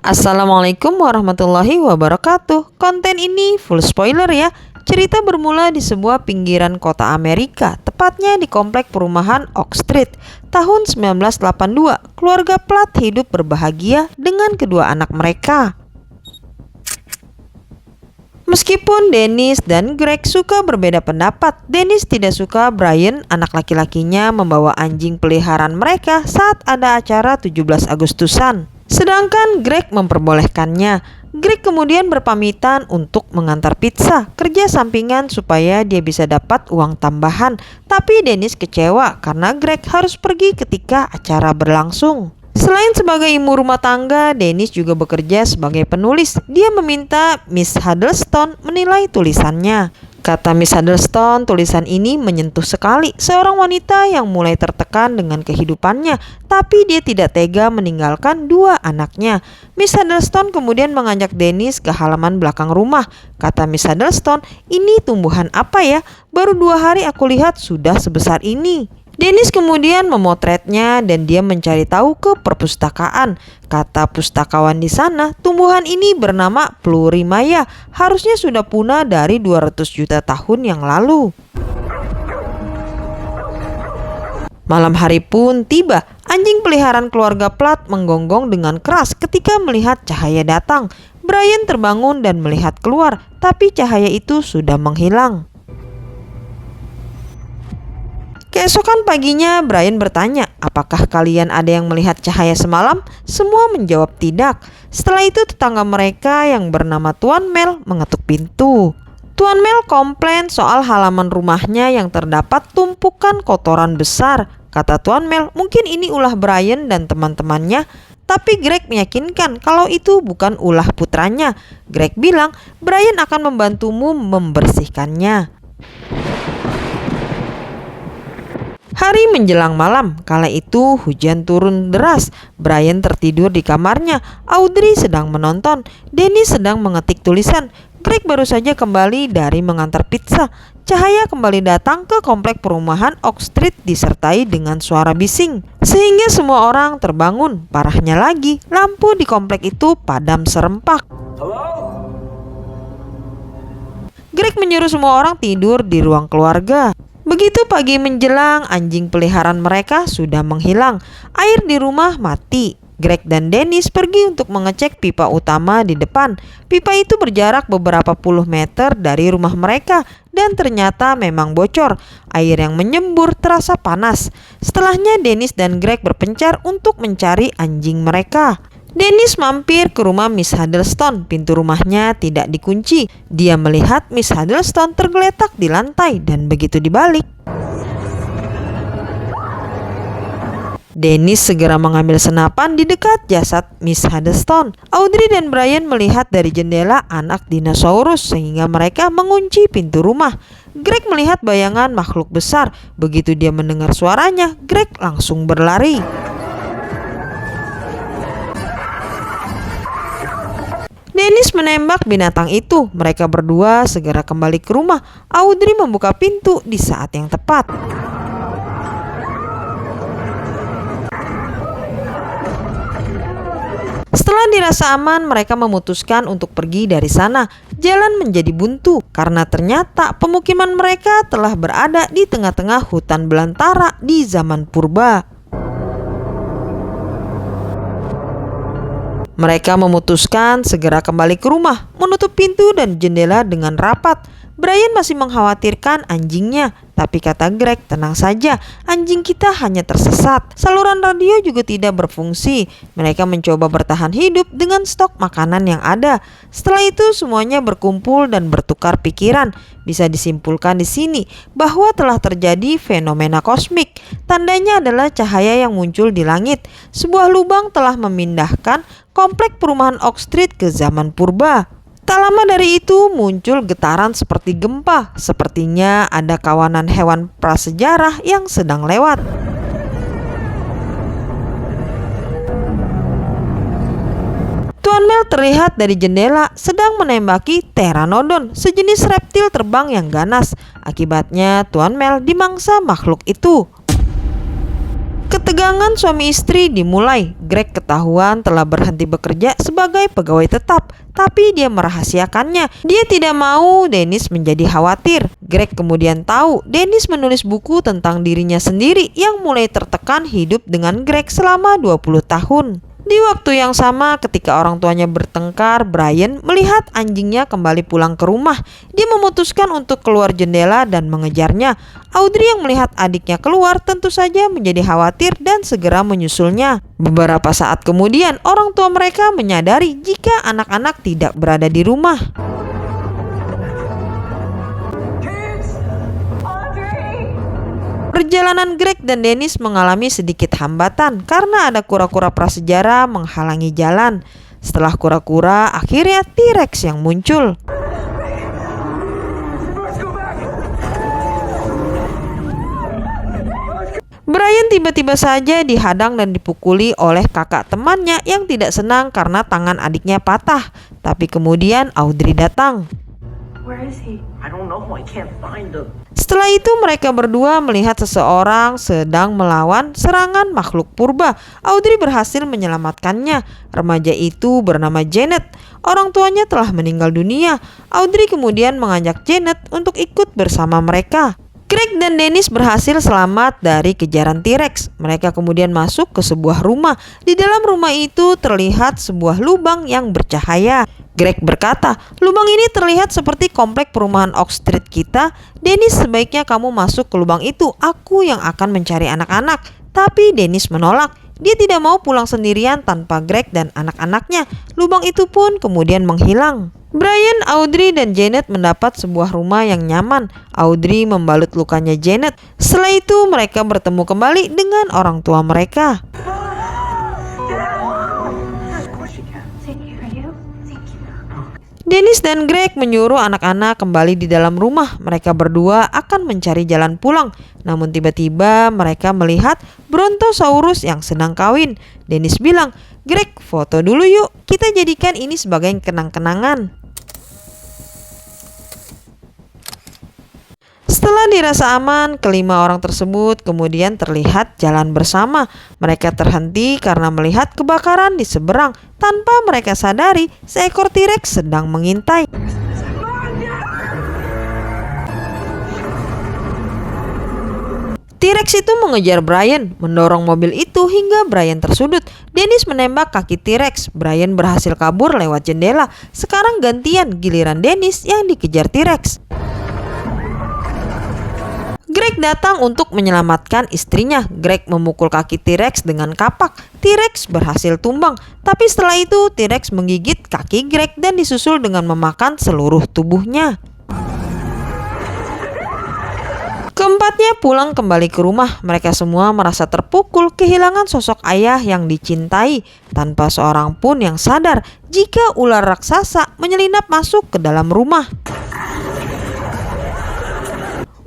Assalamualaikum warahmatullahi wabarakatuh. Konten ini full spoiler ya. Cerita bermula di sebuah pinggiran kota Amerika, tepatnya di komplek perumahan Oak Street. Tahun 1982, keluarga Platt hidup berbahagia dengan kedua anak mereka. Meskipun Dennis dan Greg suka berbeda pendapat, Dennis tidak suka Brian, anak laki-lakinya, membawa anjing peliharaan mereka saat ada acara 17 Agustusan. Sedangkan Greg memperbolehkannya. Greg kemudian berpamitan untuk mengantar pizza, kerja sampingan supaya dia bisa dapat uang tambahan. Tapi Dennis kecewa karena Greg harus pergi ketika acara berlangsung. Selain sebagai ibu rumah tangga, Dennis juga bekerja sebagai penulis. Dia meminta Miss Huddleston menilai tulisannya. Kata Miss Huddleston, tulisan ini menyentuh sekali seorang wanita yang mulai tertekan dengan kehidupannya, tapi dia tidak tega meninggalkan dua anaknya. Miss Huddleston kemudian mengajak Dennis ke halaman belakang rumah. Kata Miss Huddleston, "Ini tumbuhan apa ya? Baru 2 hari aku lihat sudah sebesar ini." Dennis kemudian memotretnya dan dia mencari tahu ke perpustakaan. Kata pustakawan di sana, tumbuhan ini bernama Plurimaya, harusnya sudah punah dari 200 juta tahun yang lalu. Malam hari pun tiba. Anjing peliharaan keluarga Platt menggonggong dengan keras ketika melihat cahaya datang. Brian terbangun dan melihat keluar, tapi cahaya itu sudah menghilang. Keesokan paginya, Brian bertanya, "Apakah kalian ada yang melihat cahaya semalam?" Semua menjawab tidak. Setelah itu tetangga mereka yang bernama Tuan Mel mengetuk pintu. Tuan Mel komplain soal halaman rumahnya yang terdapat tumpukan kotoran besar. Kata Tuan Mel, mungkin ini ulah Brian dan teman-temannya. Tapi Greg meyakinkan kalau itu bukan ulah putranya. Greg bilang, Brian akan membantumu membersihkannya. Hari menjelang malam, kala itu hujan turun deras. Brian tertidur di kamarnya. Audrey sedang menonton. Dennis sedang mengetik tulisan. Greg baru saja kembali dari mengantar pizza. Cahaya kembali datang ke komplek perumahan Oak Street disertai dengan suara bising, sehingga semua orang terbangun. Parahnya lagi, lampu di komplek itu padam serempak. Greg menyuruh semua orang tidur di ruang keluarga. Begitu pagi menjelang, anjing peliharaan mereka sudah menghilang. Air di rumah mati. Greg dan Dennis pergi untuk mengecek pipa utama di depan. Pipa itu berjarak beberapa puluh meter dari rumah mereka dan ternyata memang bocor. Air yang menyembur terasa panas. Setelahnya Dennis dan Greg berpencar untuk mencari anjing mereka. Dennis mampir ke rumah Miss Huddleston. Pintu rumahnya tidak dikunci. Dia melihat Miss Huddleston tergeletak di lantai dan begitu dibalik, Dennis segera mengambil senapan di dekat jasad Miss Huddleston. Audrey dan Brian melihat dari jendela anak dinosaurus sehingga mereka mengunci pintu rumah. Greg melihat bayangan makhluk besar. Begitu dia mendengar suaranya, Greg langsung berlari. Dennis menembak binatang itu. Mereka berdua segera kembali ke rumah. Audrey membuka pintu di saat yang tepat. Setelah dirasa aman, mereka memutuskan untuk pergi dari sana. Jalan menjadi buntu karena ternyata pemukiman mereka telah berada di tengah-tengah hutan belantara di zaman purba. Mereka memutuskan segera kembali ke rumah, menutup pintu dan jendela dengan rapat. Brian masih mengkhawatirkan anjingnya, tapi kata Greg, "Tenang saja, anjing kita hanya tersesat. Saluran radio juga tidak berfungsi." Mereka mencoba bertahan hidup dengan stok makanan yang ada. Setelah itu semuanya berkumpul dan bertukar pikiran. Bisa disimpulkan di sini bahwa telah terjadi fenomena kosmik. Tandanya adalah cahaya yang muncul di langit. Sebuah lubang telah memindahkan komplek perumahan Oak Street ke zaman purba. Tak lama dari itu muncul getaran seperti gempa. Sepertinya ada kawanan hewan prasejarah yang sedang lewat. Tuan Mel terlihat dari jendela sedang menembaki pteranodon, sejenis reptil terbang yang ganas. Akibatnya Tuan Mel dimangsa makhluk itu. Ketegangan suami istri dimulai. Greg ketahuan telah berhenti bekerja sebagai pegawai tetap, tapi dia merahasiakannya. Dia tidak mau Dennis menjadi khawatir. Greg kemudian tahu Dennis menulis buku tentang dirinya sendiri yang mulai tertekan hidup dengan Greg selama 20 tahun. Di waktu yang sama, ketika orang tuanya bertengkar, Brian melihat anjingnya kembali pulang ke rumah. Dia memutuskan untuk keluar jendela dan mengejarnya. Audrey yang melihat adiknya keluar tentu saja menjadi khawatir dan segera menyusulnya. Beberapa saat kemudian, orang tua mereka menyadari jika anak-anak tidak berada di rumah. Perjalanan Greg dan Dennis mengalami sedikit hambatan karena ada kura-kura prasejarah menghalangi jalan. Setelah kura-kura, akhirnya T-Rex yang muncul. Brian tiba-tiba saja dihadang dan dipukuli oleh kakak temannya yang tidak senang karena tangan adiknya patah. Tapi kemudian Audrey datang. Setelah itu mereka berdua melihat seseorang sedang melawan serangan makhluk purba. Audrey berhasil menyelamatkannya. Remaja itu bernama Janet. Orang tuanya telah meninggal dunia. Audrey kemudian mengajak Janet untuk ikut bersama mereka. Greg dan Dennis berhasil selamat dari kejaran T-Rex. Mereka kemudian masuk ke sebuah rumah. Di dalam rumah itu terlihat sebuah lubang yang bercahaya. Greg berkata, "Lubang ini terlihat seperti komplek perumahan Oak Street kita. Dennis, sebaiknya kamu masuk ke lubang itu. Aku yang akan mencari anak-anak." Tapi Dennis menolak. Dia tidak mau pulang sendirian tanpa Greg dan anak-anaknya. Lubang itu pun kemudian menghilang. Brian, Audrey, dan Janet mendapat sebuah rumah yang nyaman. Audrey membalut lukanya Janet. Setelah itu mereka bertemu kembali dengan orang tua mereka. Dennis dan Greg menyuruh anak-anak kembali di dalam rumah. Mereka berdua akan mencari jalan pulang. Namun tiba-tiba mereka melihat Brontosaurus yang sedang kawin. Dennis bilang, "Greg, foto dulu yuk. Kita jadikan ini sebagai kenang-kenangan." Setelah dirasa aman, kelima orang tersebut kemudian terlihat jalan bersama. Mereka terhenti karena melihat kebakaran di seberang. Tanpa mereka sadari, seekor T-Rex sedang mengintai. T-Rex itu mengejar Brian, mendorong mobil itu hingga Brian tersudut. Dennis menembak kaki T-Rex. Brian berhasil kabur lewat jendela. Sekarang gantian giliran Dennis yang dikejar T-Rex. Greg datang untuk menyelamatkan istrinya. Greg memukul kaki T-Rex dengan kapak. T-Rex berhasil tumbang. Tapi setelah itu T-Rex menggigit kaki Greg dan disusul dengan memakan seluruh tubuhnya. Keempatnya pulang kembali ke rumah. Mereka semua merasa terpukul kehilangan sosok ayah yang dicintai, tanpa seorang pun yang sadar jika ular raksasa menyelinap masuk ke dalam rumah.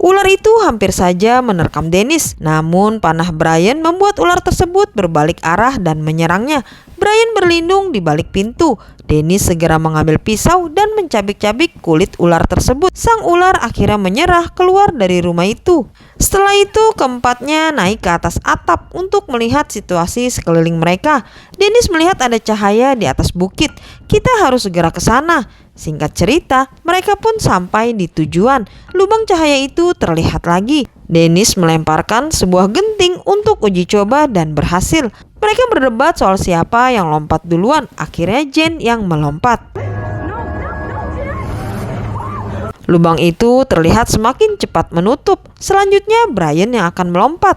Ular itu hampir saja menerkam Dennis, namun panah Brian membuat ular tersebut berbalik arah dan menyerangnya. Brian berlindung di balik pintu. Dennis segera mengambil pisau dan mencabik-cabik kulit ular tersebut. Sang ular akhirnya menyerah keluar dari rumah itu. Setelah itu keempatnya naik ke atas atap untuk melihat situasi sekeliling mereka. Dennis melihat ada cahaya di atas bukit. "Kita harus segera ke sana." Singkat cerita, mereka pun sampai di tujuan. Lubang cahaya itu terlihat lagi. Dennis melemparkan sebuah genting untuk uji coba dan berhasil. Mereka berdebat soal siapa yang lompat duluan. Akhirnya Jane yang melompat. Lubang itu terlihat semakin cepat menutup. Selanjutnya Brian yang akan melompat.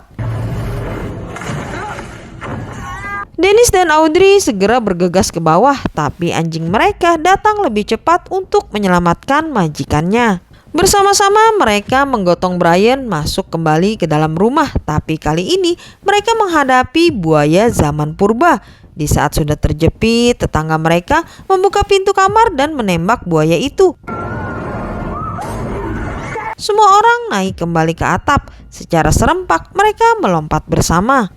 Dennis dan Audrey segera bergegas ke bawah, tapi anjing mereka datang lebih cepat untuk menyelamatkan majikannya. Bersama-sama mereka menggotong Brian masuk kembali ke dalam rumah, tapi kali ini mereka menghadapi buaya zaman purba. Di saat sudah terjepit, tetangga mereka membuka pintu kamar dan menembak buaya itu. Semua orang naik kembali ke atap. Secara serempak mereka melompat bersama.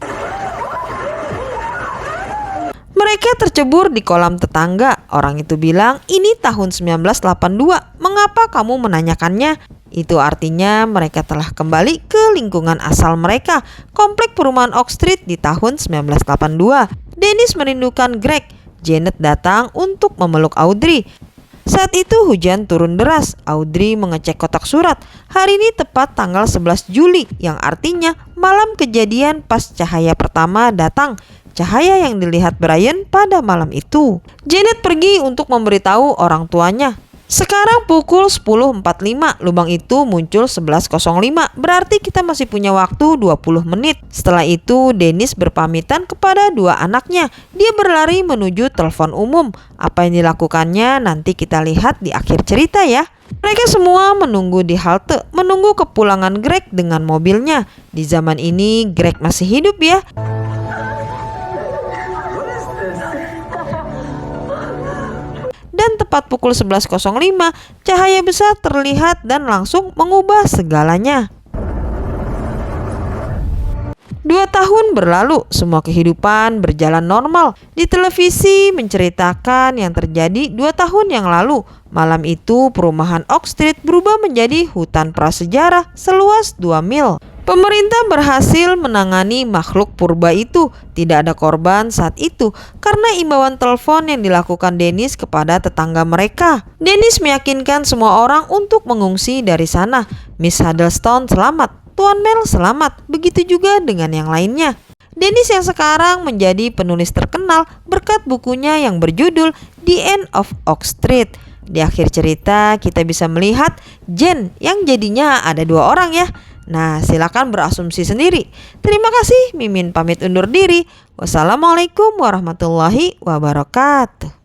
Mereka tercebur di kolam tetangga. Orang itu bilang, "Ini tahun 1982, mengapa kamu menanyakannya?" Itu artinya mereka telah kembali ke lingkungan asal mereka, komplek perumahan Oak Street di tahun 1982. Dennis merindukan Greg. Janet datang untuk memeluk Audrey. Saat itu hujan turun deras. Audrey mengecek kotak surat. Hari ini tepat tanggal 11 Juli, yang artinya malam kejadian pas cahaya pertama datang. Cahaya yang dilihat Brian pada malam itu. Janet pergi untuk memberitahu orang tuanya. Sekarang pukul 10.45, lubang itu muncul 11.05, berarti kita masih punya waktu 20 menit. Setelah itu Dennis berpamitan kepada dua anaknya. Dia berlari menuju telepon umum. Apa yang dilakukannya nanti kita lihat di akhir cerita ya. Mereka semua menunggu di halte, menunggu kepulangan Greg dengan mobilnya. Di zaman ini Greg masih hidup ya. Dan tepat pukul 11.05, cahaya besar terlihat dan langsung mengubah segalanya. 2 tahun berlalu, semua kehidupan berjalan normal. Di televisi menceritakan yang terjadi 2 tahun yang lalu. Malam itu perumahan Oak Street berubah menjadi hutan prasejarah seluas 2 mil. Pemerintah berhasil menangani makhluk purba itu. Tidak ada korban saat itu karena imbauan telepon yang dilakukan Dennis kepada tetangga mereka. Dennis meyakinkan semua orang untuk mengungsi dari sana. Miss Huddleston selamat, Tuan Mel selamat, begitu juga dengan yang lainnya. Dennis yang sekarang menjadi penulis terkenal berkat bukunya yang berjudul The End of Oak Street. Di akhir cerita kita bisa melihat Jen yang jadinya ada 2 orang ya. Nah, silakan berasumsi sendiri. Terima kasih, Mimin pamit undur diri. Wassalamualaikum warahmatullahi wabarakatuh.